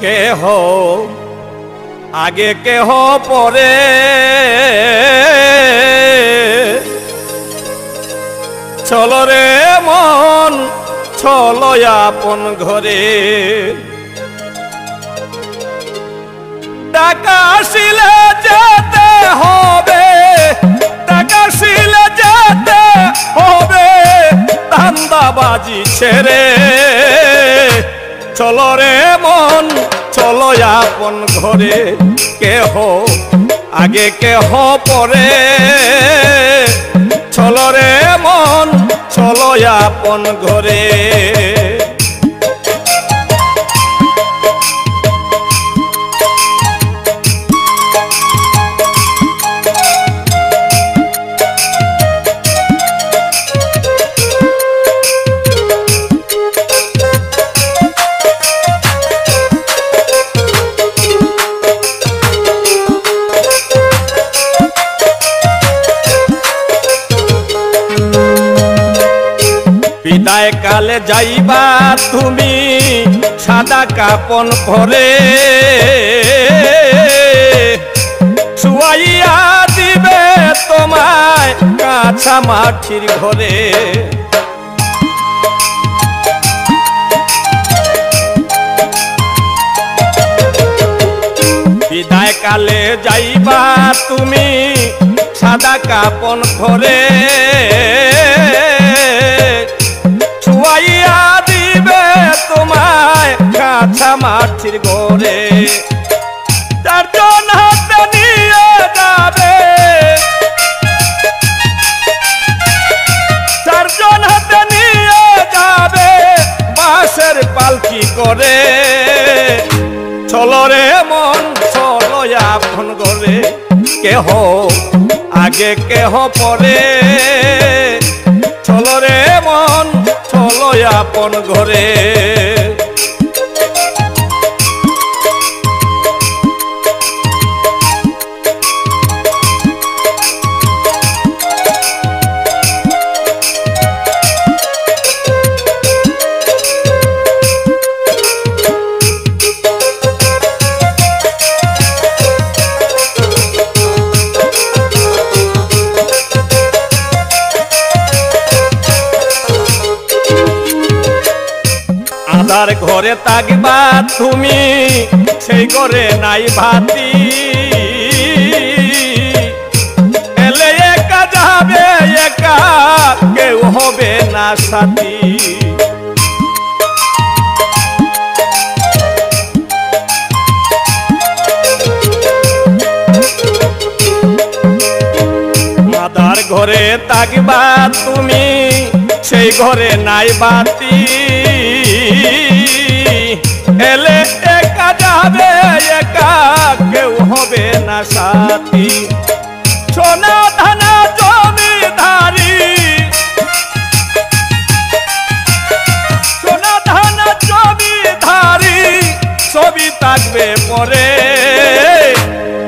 কেহ আগে কেহ পরে চলো রে মন চলো আপন ঘরে টাকা শিলে যেতে হবে টাকা শিলে যেতে হবে ধান্দাবাজি ছেড়ে চলো রে মন চলো আপন ঘরে কেহ আগে কেহ পরে চলো রে মন চলো আপন ঘরে বিদায় কালে যাইবা তুমি সাদা কাপন পরে শুয়াইয়া দিবে তোমায় কাঁচা মাটির ঘরে বিদায় কালে যাইবা তুমি সাদা কাপন পরে শুয়াইয়া দিবে তোমায় কাঁচা মাটির ঘরে চারজন হাতে নিয়ে যাবে চারজন হাতে নিয়ে যাবে বাঁশের পালকি করে চলো রে মন চলো আপন ঘরে কেহ আগে কেহ পরে চলো রে মন চলো আপন ঘরে আধার ঘরে থাকবা তুমি সেই ঘরে নাই ভাতি এলে একা যাবে একা কেউ হবে না সাথী আধার ঘরে থাকবা তুমি সেই ঘরে নাই বাতি এলে একা যাবে একা কেউ হবে না সাথী সোনা ধানা জমিদারি সোনা ধানা জমিদারি ছবি থাকবে পরে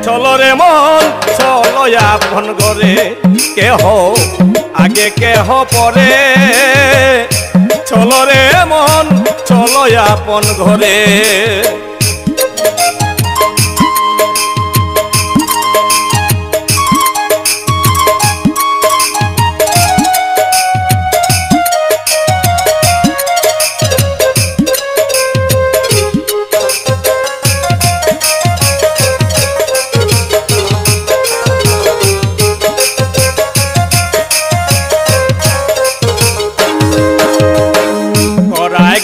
চলো রে মন চলো আপন ঘরে কেহ আগে কেহ পরে চলো রে মন চলো আপন ঘরে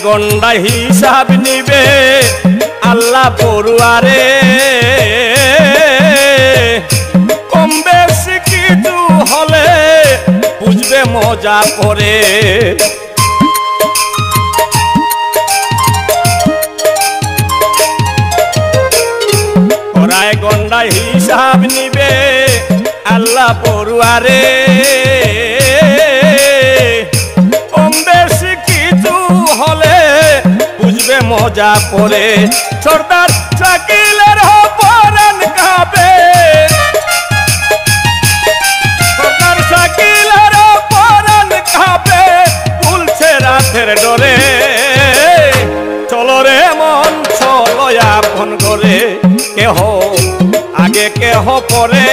গন্ডা হিসাব নিবে আল্লাহ পড়ুয়ারে কম বেশি কিছু হলে বুঝবে মজা করে ওরাই গন্ডা হিসাব নিবে আল্লাহ পড়ুয়ারে কম বেশি কিছু হলে বুঝবে মজা পরে সর্দার শাকিলের পরাণ কাঁপে সর্দার শাকিলের পরাণ কাঁপে ফুলছে রাতের ডরে চলো রে মন চলো পরে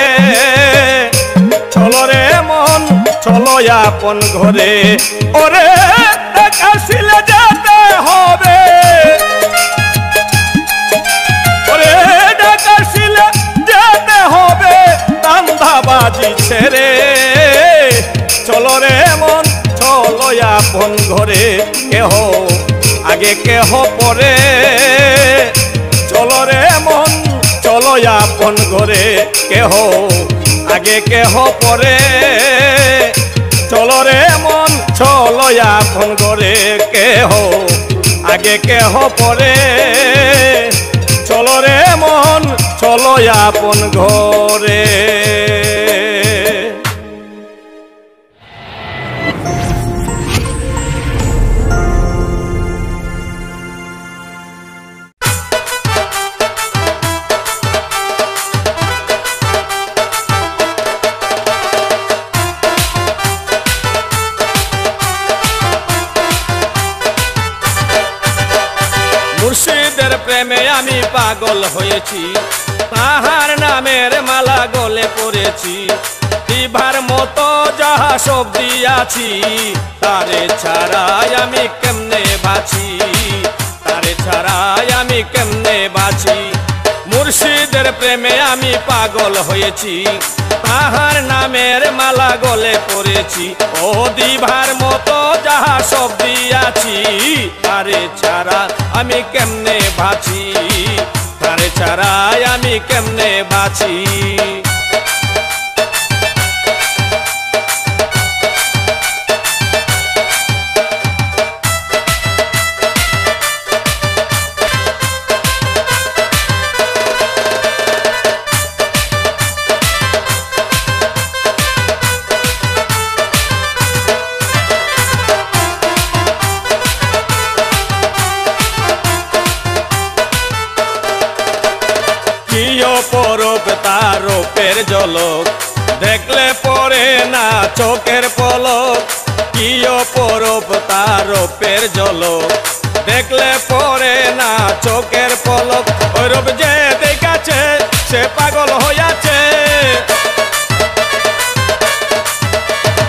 চলো রে মন চলো আপন ঘরে ওরে কাশিলে যেতে হবে ওরে কাশিলে যেতে হবে ধান্দাবাজি ছেড়ে চলো রে মন চলো আপন ঘরে কেহ আগে কেহ পরে চলো রে মন চলো আপন ঘরে কেহ আগে কেহ পরে চলো রে মন চলো আপন ঘরে কেহ আগে কেহ পরে চলো রে মন চলো আপন ঘরে মুর্শিদের প্রেমে আমি পাগল হয়েছি তাহার নামের মালা গলে পড়েছি দিবার মতো যাহা সব দিয়াছি তারে ছাড়াই আমি কেমনে বাঁচি তারে ছাড়াই আমি কেমনে বাঁচি মুর্শিদের প্রেমে আমি পাগল হয়েছি তাহার নামের মালা গলে পড়েছি ও দিবার মতো যাহা সব দিয়াছি তারে ছাড়া আমি কেমনে বাঁচি তারে ছাড়াই আমি কেমনে বাঁচি পরব তার রূপের ঝলক দেখলে পরে না চোখের পলক কি পরব তার রূপের ঝলক দেখলে পরে না চোখের পলক ওই রূপ যে দেখাছে সে পাগল হইয়াছে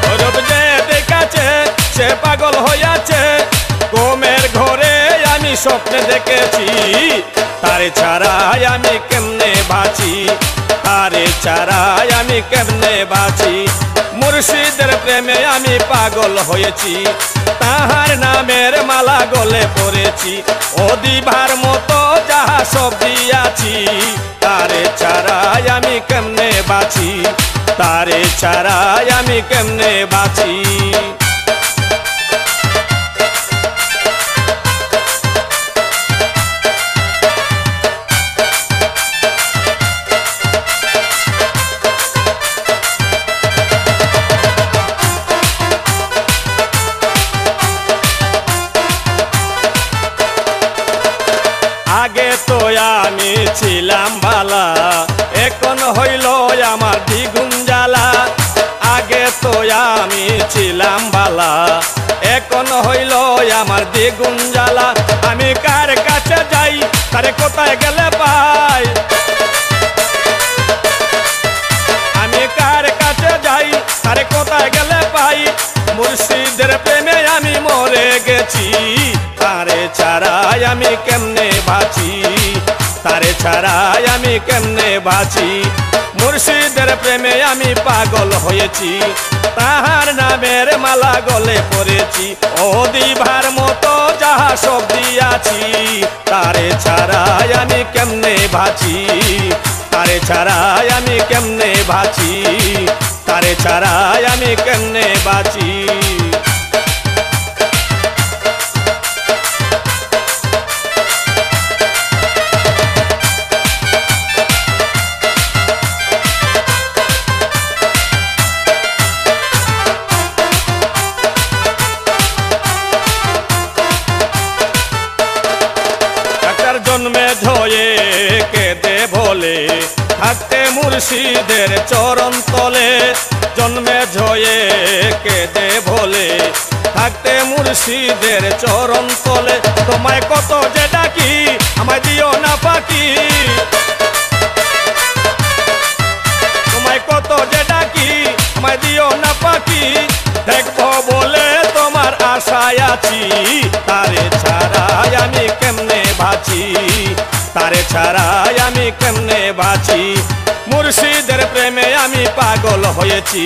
ওই রূপ যে দেখাছে সে পাগল হইয়াছে ঘুমের ঘরে আমি স্বপ্নে দেখেছি তারে ছাড়াই আমি কেমনে বাঁচি তারে ছাড়াই আমি কেমনে বাঁচি মুর্শিদের প্রেমে আমি পাগল হয়েছি তাহার নামের মালা গলে পড়েছি ও দিবার মতো যাহা সব দিয়াছি তারে ছাড়াই আমি কেমনে বাঁচি তারে ছাড়াই আমি কেমনে বাঁচি আগে তো আমি ছিলাম বালা এখন হইল আমার দ্বিগুণ জ্বালা আগে তো আমি ছিলাম বালা এখন হইল আমার দ্বিগুণ জ্বালা আমি কার কাছে যাই তারে কোথায় গেলে পাই আমি কার কাছে যাই তারে কোথায় গেলে পাই মুর্শিদের প্রেমে আমি মরে গেছি তারে ছাড়াই আমি কেমনে বাঁচি তারে ছাড়াই আমি কেমনে বাঁচি মুর্শিদের প্রেমে আমি পাগল হয়েছি তাহার নামের মালা গলে পড়েছি ও দিবার মতো যাহা সব দিয়াছি তারে ছাড়াই আমি কেমনে বাঁচি তারে ছাড়াই আমি কেমনে বাঁচি তারে ছাড়াই আমি কেমনে বাঁচি জন্মে ঝয়ে কেঁদে ভোলে থাকতে মুর্শিদের চরণ তলে জন্মে ঝয়ে কেঁদে ভোলে থাকতে মুর্শিদের চরণ তলে তোমায় কত যে ডাকি আমায় দিও না পাখি তোমায় কত যে ডাকি আমায় দিও না পাখি দেখবো বলে তোমার আশায় আছি তারে ছাড়াই আমি কেমনে বাঁচি তারে ছাড়াই আমি কেমনে বাঁচি মুর্শিদের প্রেমে আমি পাগল হয়েছি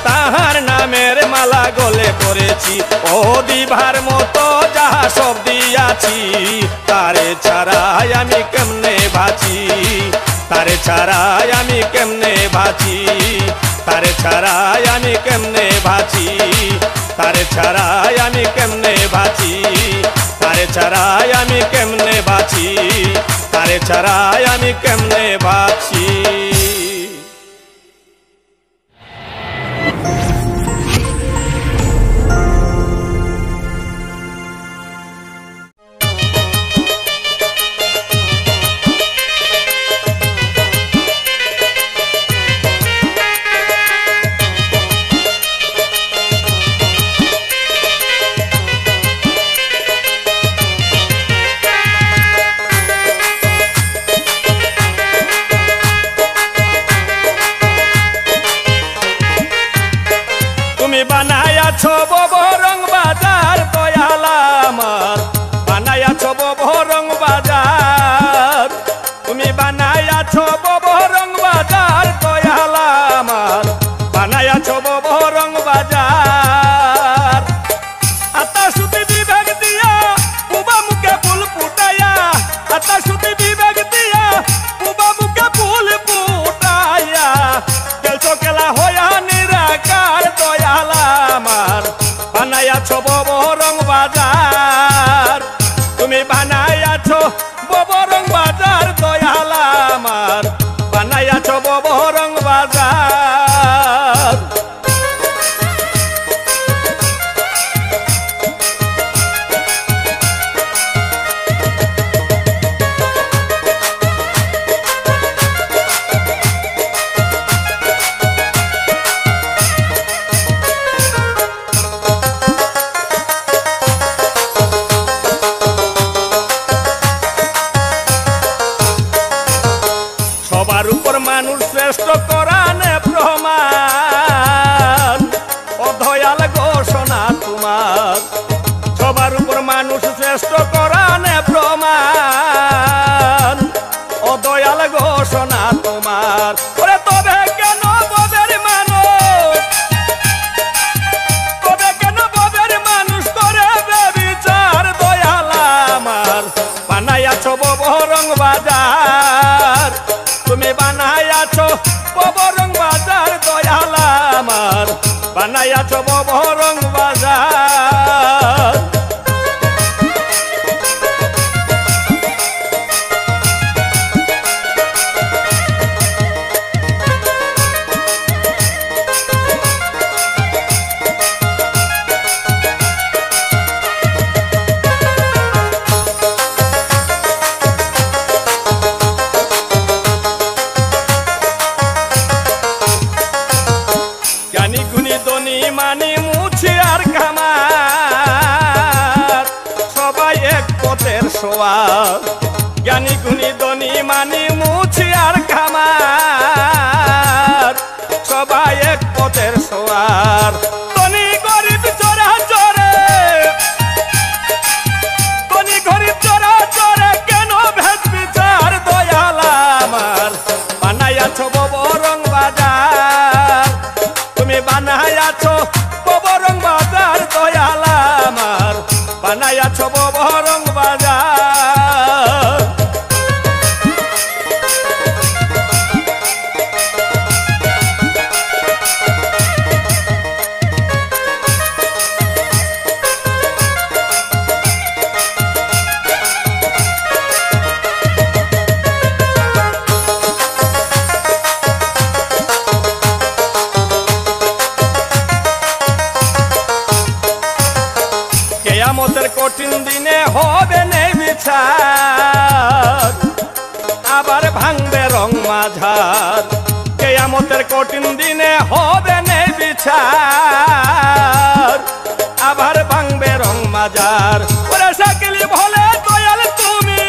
তাহার নামের মালা গলে পড়েছি ও দিবার মতো যাহা সব দিয়াছি তারে ছাড়াই আমি কেমনে বাঁচি তারে ছাড়াই আমি কেমনে বাঁচি তারে ছাড়াই আমি কেমনে বাঁচি তারে ছাড়াই আমি কেমনে বাঁচি তারে ছাড়াই আমি কেমনে বাঁচি তারে ছাড়াই আমি কেমনে বাঁচি জ্ঞানী গুণী ধনী মানি মুছি আর খামার সবাই এক পথের সোয়ার ধনী গরিব চোরা চোরে ধনী গরিব চোরা চোরে কেন ভেদ বিচার দয়াল আমার বানাইয়াছ ববরং বাজার তুমি বানাইয়াছ ববরং বাজার দয়াল আমার বানাইয়াছ ববরং বাজার কেয়ামতের কঠিন দিনে হবে নেই বিচার আবার ভাঙবে রং মাঝার কেয়ামতের কঠিন দিনে হবে নেই বিচার আবার ভাঙবে রং মাঝার ওরে সাকিলি ভোলে দয়াল তুমি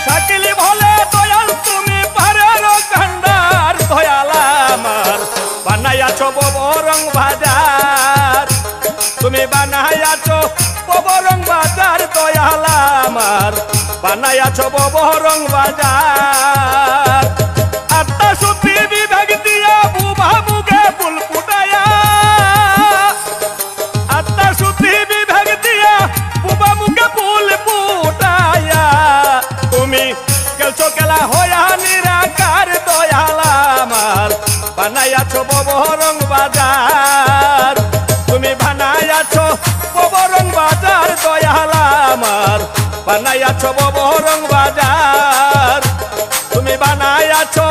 সাকিলি ভোলে দয়াল তুমি পারের কান্ডার ববরং বাজার তুমি বানাইয়াছো ববরং বাজার দয়াল আমার বানাইয়াছো ববরং বাজার আত্মা সুতি বিভাগ দিয়া বুবা মুখে ফুল ফুটায়া আত্মা সুতি বিভাগ দিয়া বুবা মুখে ফুল ফুটায়া তুমি খেলছো খেলা হইয়া নিরাকার দয়াল আমার বানাইয়াছো ববরং বাজার তুমি বানাইয়াছো ববরং বাজার দয়াল আমার বানাইয়াছো ববরং বাজার তুমি বানাইয়াছো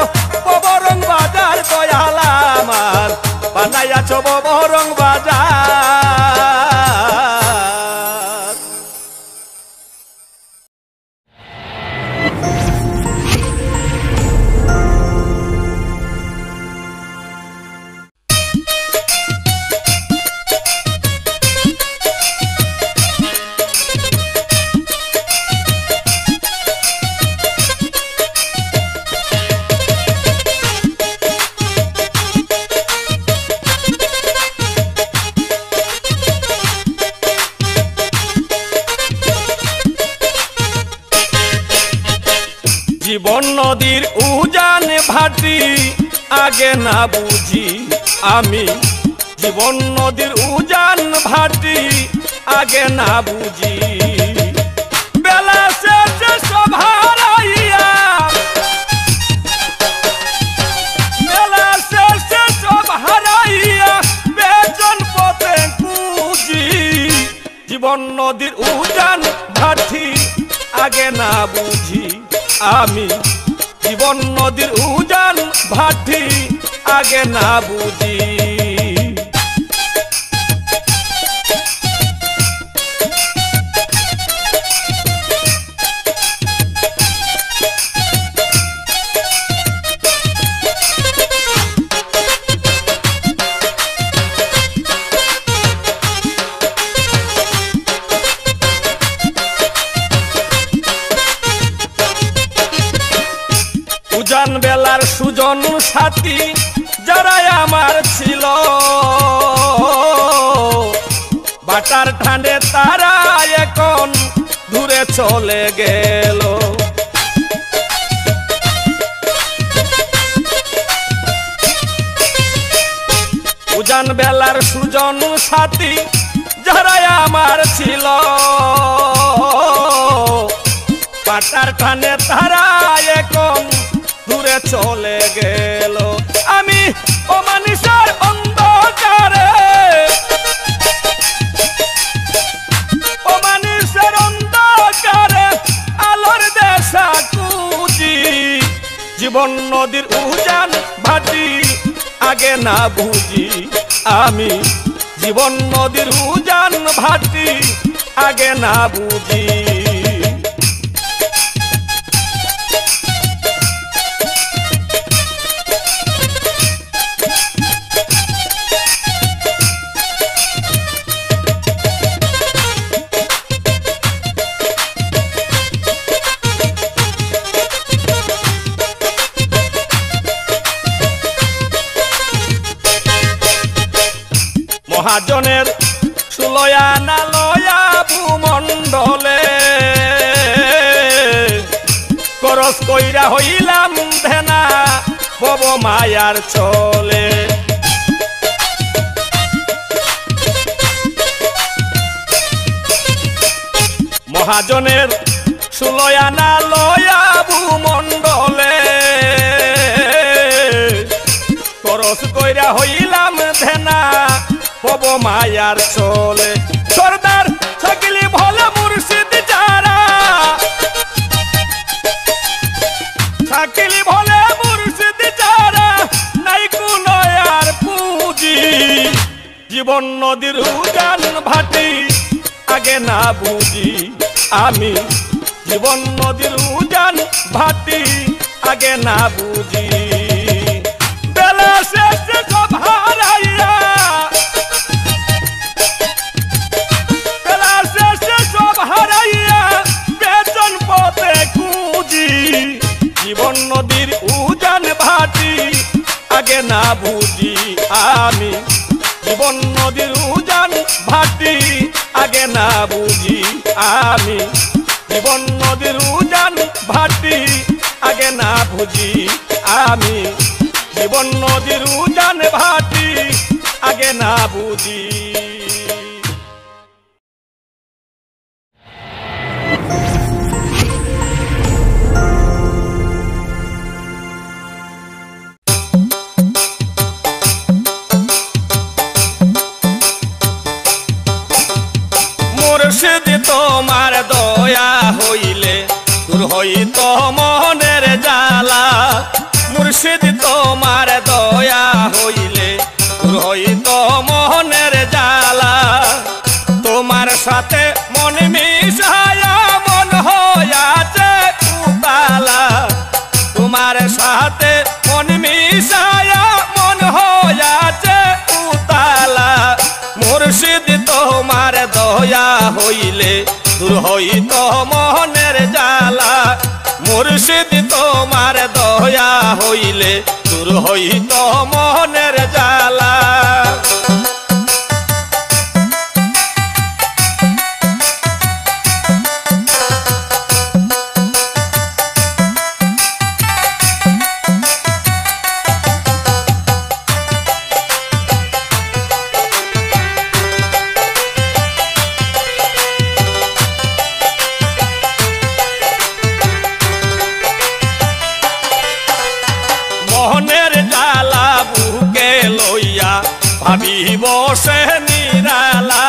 ববরং বাজার দয়াল আমার বানাইয়াছো ববরং বাজার জীবন নদীর উজান ভাটি আগে না বুঝি আমি জীবন নদীর উজান ভাটি আগে না বুঝি বেলা শেষে সব হারাইয়া বেলা শেষে সব হারাইয়া বেজন পথে খুঁজি জীবন নদীর উজান ভাটি আগে না বুঝি আমি জীবন নদীর উজান ভাটি আগে না বুঝি উজান বেলার সুজন সাথী যারাই আমার ছিল বাটার ঠান্ডে তারা এখন দূরে চলে গেল উজান বেলার সুজন সাথী যারাই আমার ছিল বাটার ঠান্ডে তারা এখন দূরে চলে গেল আমি অমানিসার অন্ধকারে অমানিসার অন্ধকারে আলোর দেশা খুঁজি জীবন নদীর উজান ভাটি আগে না বুঝি আমি জীবন নদীর উজান ভাটি আগে না বুঝি মহাজনের সুলয়া না লয়া ভূমণ্ডলে করস কইরা হইলাম ধেনা বব মায়ার চলে মহাজনের সুলয়া না লয়া ভূমণ্ডলে করস কইরা হইলাম ধেনা বব মায়ার চলে সর্দার থাকিলি ভলে মুর্শিদ যারা থাকিলি ভলে মুর্শিদ যারা নাই কোন আর পুঁজি জীবন নদীর উজান ভাটি আগে না বুঝি আমি জীবন নদীর উজান ভাটি আগে না বুঝি বেলা শেষে সব হারাইয়া বেলা শেষে সব হারাইয়া বেচন পথে খুঁজি জীবন নদীর উজান ভাটি আগে না বুঝি আমি জীবন নদীর উজান ভাটি আগে না বুঝি আমি জীবন নদীর উজান ভাটি আগে না বুঝি আমি জীবন নদীর উজান ভাটি আগে না বুঝি মুর্শিদ তোমার দয়া হইলে দূর হইত মনের জ্বালা মুর্শিদ তোমার দয়া হইলে দূর হইত মনের জ্বালা তোমার সাথে মন মিশায়া মন হইয়াছে উতালা তোমার সাথে মন মিশায়া মন হইয়াছে উতালা মুর্শিদ তোমার দয়া হইলে দূর হইত মনের জ্বালা মুর্শিদ তোমার দয়া হইলে দূর হইত মনের জ্বালা মনের জ্বালা বুকে লইয়া ভাবি বসে নিরালা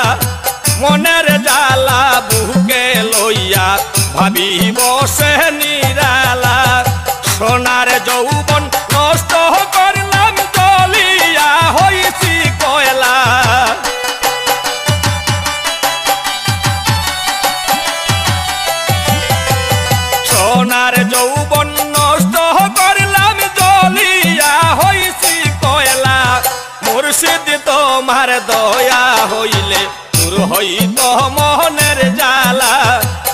মনের জ্বালা বুকে লইয়া ভাবি বসে নিরালা সোনার যৌবন নষ্ট করলাম জ্বলিয়া হইছি কয়লা সোনার যৌবন নষ্ট করলাম জ্বলিয়া হইছি কয়লা মুর্শিদ তোমার দয়া হইলে দূর হইত মনের জ্বালা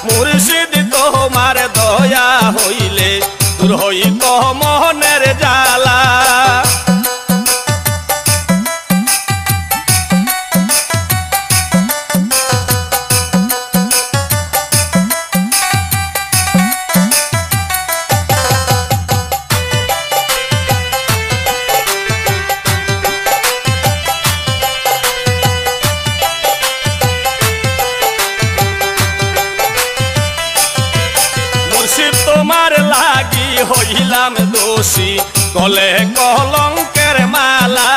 মুর্শিদ তোমার দয়া হইলে দূর হইত মনের জ্বালা তোমার লাগি হইলাম দোষী গলে কলঙ্কের মালা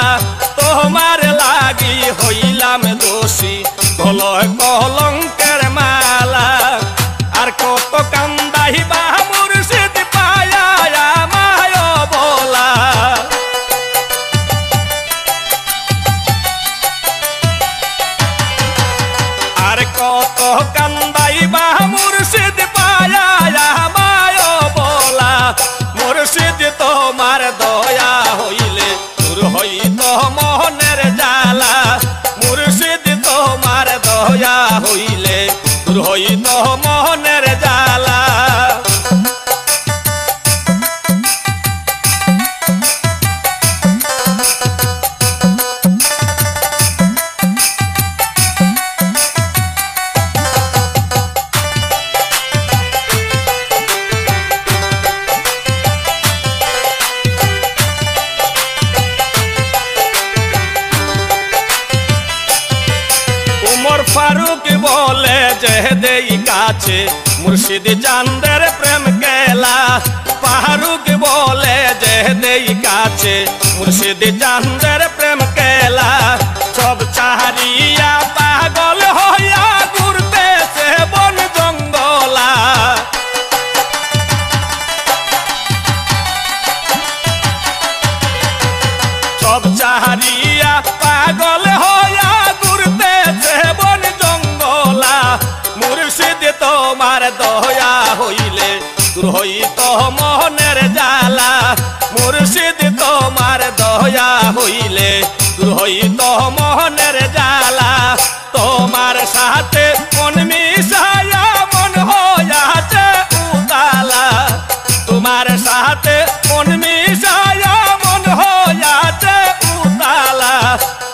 তোমার লাগি হইলাম দোষী গলে কলঙ্কের মালা আর কত কান্দাইবা মুর্শিদ পায়া মায় বলা আর কত কান্দাইবা মুর্শিদ পায়া মুর্শিদ তোমার দয়া হইলে দূর হইত মনের জ্বালা মুর্শিদ তোমার দয়া হইলে দূর হইত মনের জ্বালা ফারুক বলে যে দেই কাছে মুর্শিদ চাঁদের প্রেম কেলা ফারুক বলে যে দেই কাছে মুর্শিদ চাঁদের প্রেম কেলা সব চাহারিয়া পাগল হইয়া ঘুরতেছে বন জঙ্গলা সব চাহারিয়া পাগল হইয়া ঘুরতেছে বন জঙ্গলা মুর্শিদ তোমার দয়া হইলে দূর হইত মনের জ্বালা মুর্শিদ তোমার দয়া হইলে দূর হইত মনের জ্বালা তোমার সাথে মন মিশায়া মন হইয়াছে উতালা তোমার সাথে মন মিশায়া মন হইয়াছে উতালা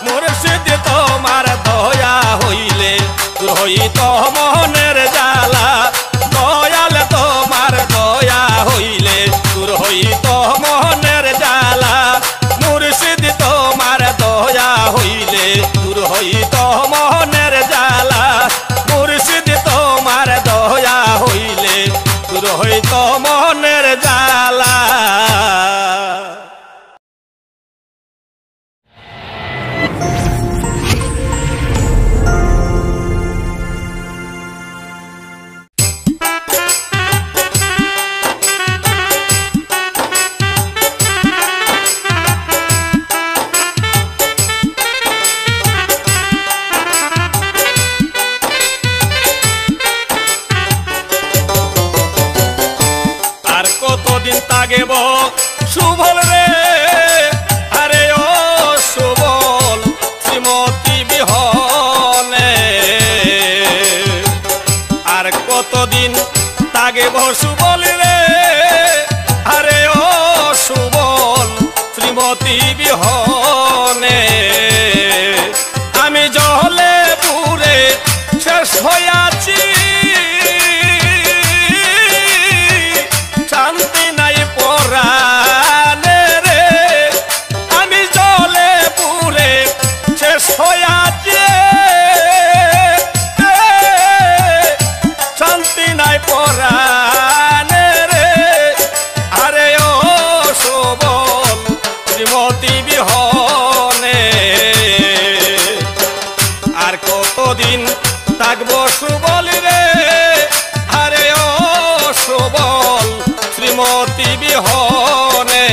মুর্শিদ হইতো মনের জ্বালা মুর্শিদ তোমার দয়া হইলে দূর হইতো মনের জ্বালা। তাগেব সুবল রে আরে ও সুবল শ্রীমতী বিহনে আর কতদিন তাগেব সুবল রে আরে ও সুবল শ্রীমতী বিহনে আমি জলে পুরে শেষ হইয়াছি শান্তি নাই পরানে রে আরে ও সুবল শ্রীমতী বিহনে আর কতদিন থাকবো সুবল রে আরে ও সুবল শ্রীমতী বিহনে।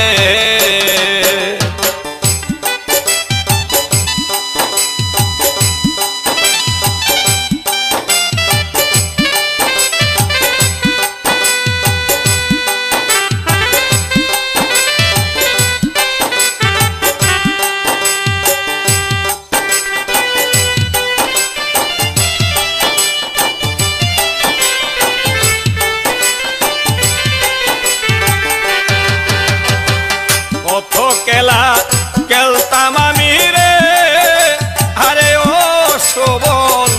খেলা খেলতাম আমি রে আরে ও সুবল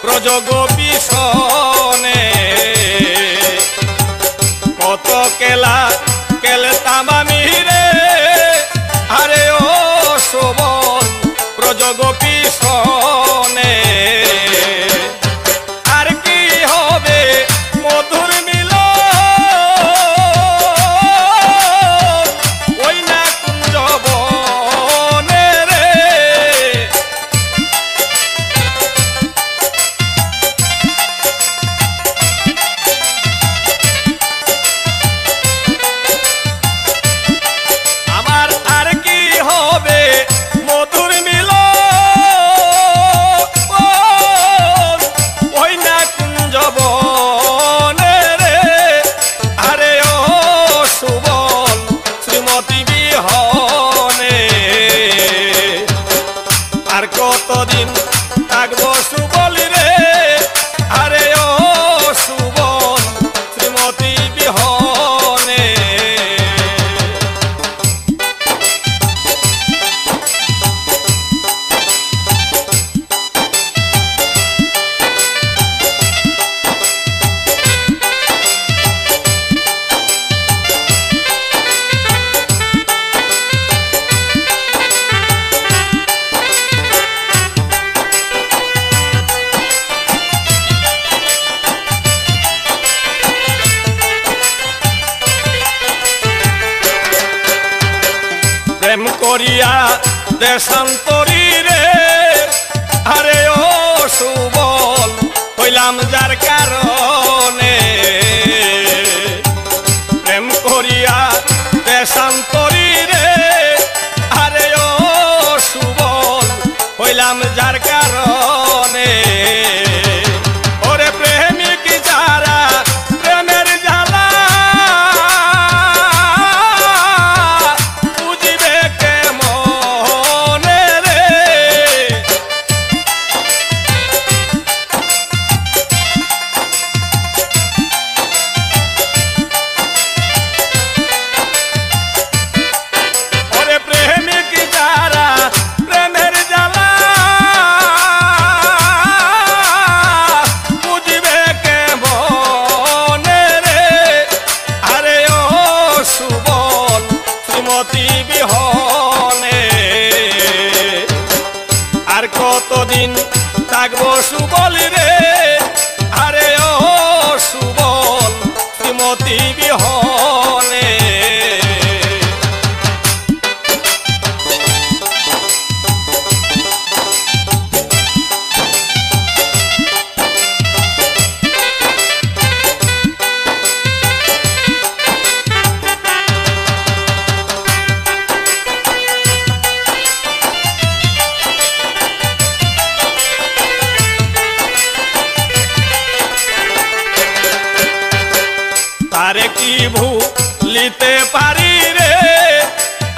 প্রযোগ পিছনে কত খেলা খেলতাম আমি রে আরে ও সুবল প্রযোগ পিছনে আর কি হবে মধুর কতদিন থাকবো সুবল রে আরে ও সুবল শ্রীমতী বিহনে। প্রেম করিয়া দেশান্তরী রে আরে ও সুবল হইলাম যার কারণে প্রেম করিয়া দেশান্তরী রে আরে ও সুবল হইলাম যার কারণে ওরে প্রেমিক যারা প্রেমের জ্বালা বুঝিবে কেমনে রে ওরে প্রেমিক যারা প্রেমের জ্বালা কতদিন থাকবো সুবল রে, আরে ও সুবল শ্রীমতী বিহনে। তারে কি ভুলিতে পারি রে,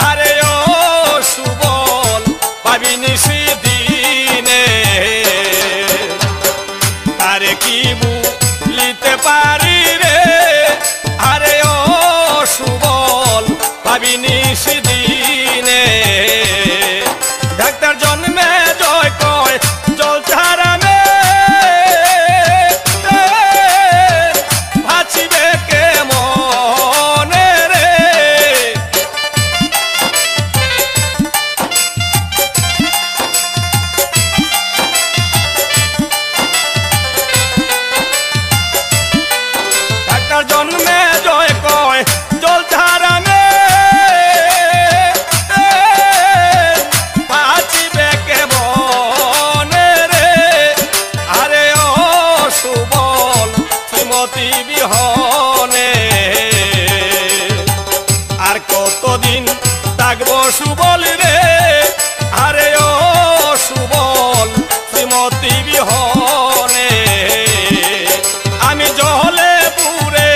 আরে ও সুবল পাবিনি সেদিনে। তারে কি ভুলিতে পারি রে, আরে ও সুবল পাবিনি সেদিনে। ডাক্তার জন্মে জয় কয় জল ছাড়া জন্মে জয় কয় জল ছাড়া বাঁচিবে কেমনে রে, আরে ও সুবল শ্রীমতী বিহনে। আর কতদিন থাকবো সুবল রে, আরে ও সুবল শ্রীমতী বিহনে। আমি জলে পুরে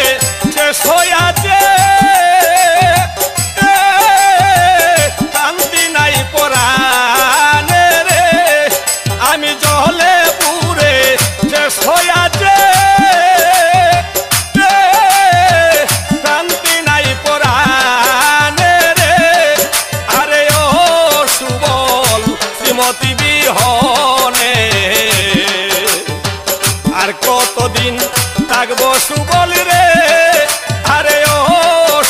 শেষ হইয়াছে, শান্তি নাই পরাণে রে। আমি জলে পুরে শেষ হইয়াছে, শান্তি নাই পরাণে রে, আরে ও সুবল শ্রীমতী বিহনে। আর কতদিন থাকবো সুবল রে, আরে ও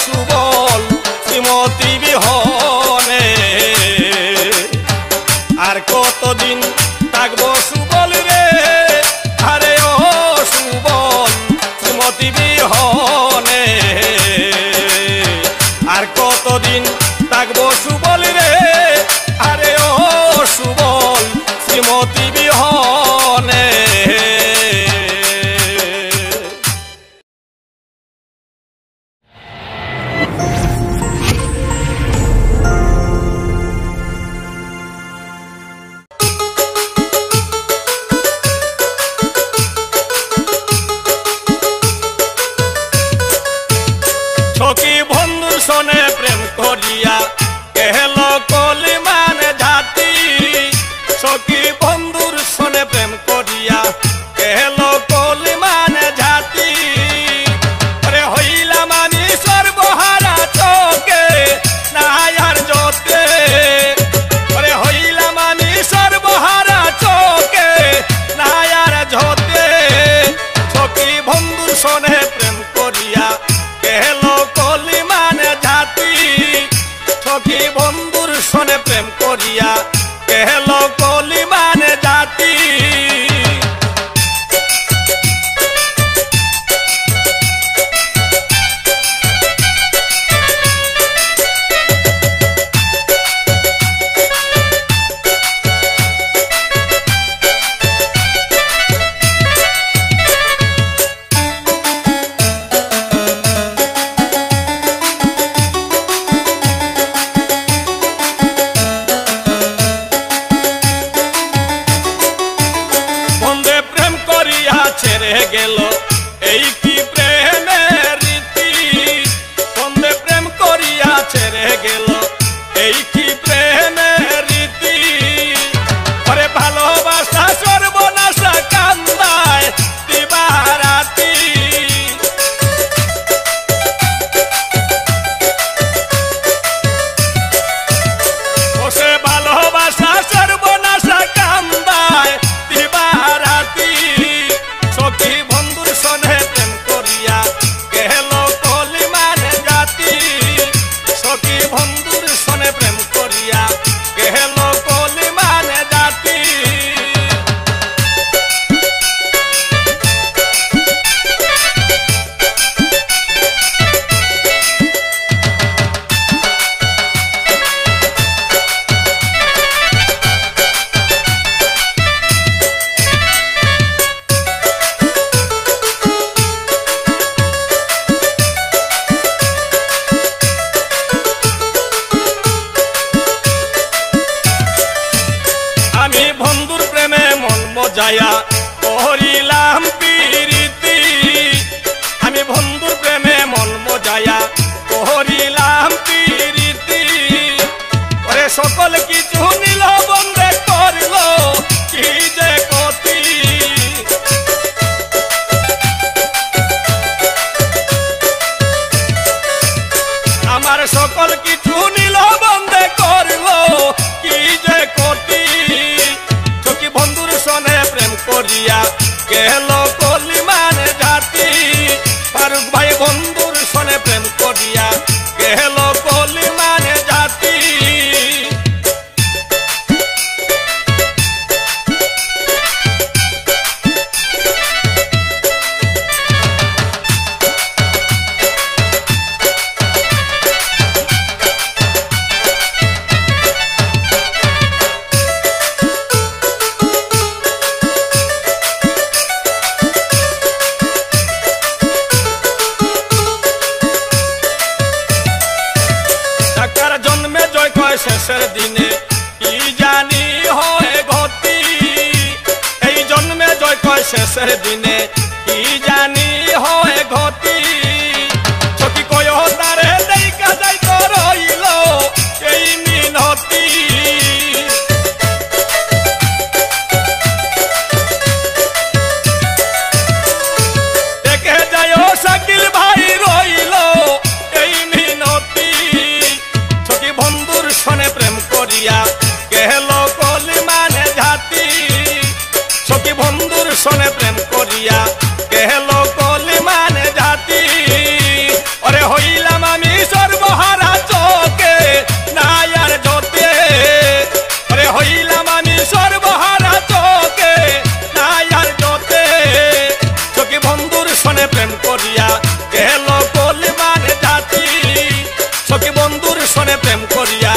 সুবল শ্রীমতী বিহনে। আর কতদিন থাকবো সুবল রে, আরে ও সুবল শ্রীমতী বিহনে। আর কতদিন থাকবো সুবল রে, আরে ও সুবল শ্রীমতী বিহনে। সখী বন্ধুর সনে প্রেম করিয়া কেহল কলিমান জাতি। সখী বন্ধুর সনে প্রেম করিয়া কেহল কলিমান জাতি। আরে হইলাম আমি সর্বহারা চোখে নায়ার জোতে। আরে হইলাম আমি সর্বহারা চোখে নায়ার জোতে। সখী বন্ধুর সনে প্রেম করিয়া কেহল কলিমান জাতি। সখী বন্ধুর সনে প্রেম করিয়া কেহল কলিমান জাতি। ছেড়ে গেল এই কি প্রেমের রীতি। বন্ধে প্রেম করিয়া ছেড়ে গেল এই কি প্রেমের রীতি। ওরে ভালোবাসা সর্বনাশা কান্দায় দিবারাতি। ওসে ভালোবাসা সর্বনাশা কান্দায় দিবারাতি। সখী বন্ধু বন্ধুর প্রেমে মন মজায়া করিলাম প্রীতি আমি বন্ধুর প্রেমে মন মজায়া করিলাম প্রীতি ওরে সকল কিছু নিল বন্ধে করলো কি যে গতি আমার সকল কিছু নিল বন্ধে করলো কি যে গতি সখী বন্ধুর সনে প্রেম করিয়া গেল কলিমান জাতি ফারুক ভাই বন্ধুর সনে প্রেম করিয়া গেল কলিমান জাতি শেষের দিনে কি জানি হয় গতি এই জন্মে জয় কয় শেষের দিনে কি জানি হয় গতি সখী কয় তারে দেখা যাই তো রইল এই মিনতি দেখে যায় শাকিল ভাই রইল এই মিনতি সখী বন্ধুর সনে প্রেম করিয়া গেল কলিমান জাতি সখী বন্ধুর সনে প্রেম করিয়া গেল কলিমান জাতি ওরে হইলাম আমি সর্বহারা চোখে নায়ার জোতে ওরে হইলাম আমি সর্বহারা চোখে নায়ার জোতে সখী বন্ধুর সনে প্রেম করিয়া গেল কলিমান জাতি সখী বন্ধুর সনে প্রেম করিয়া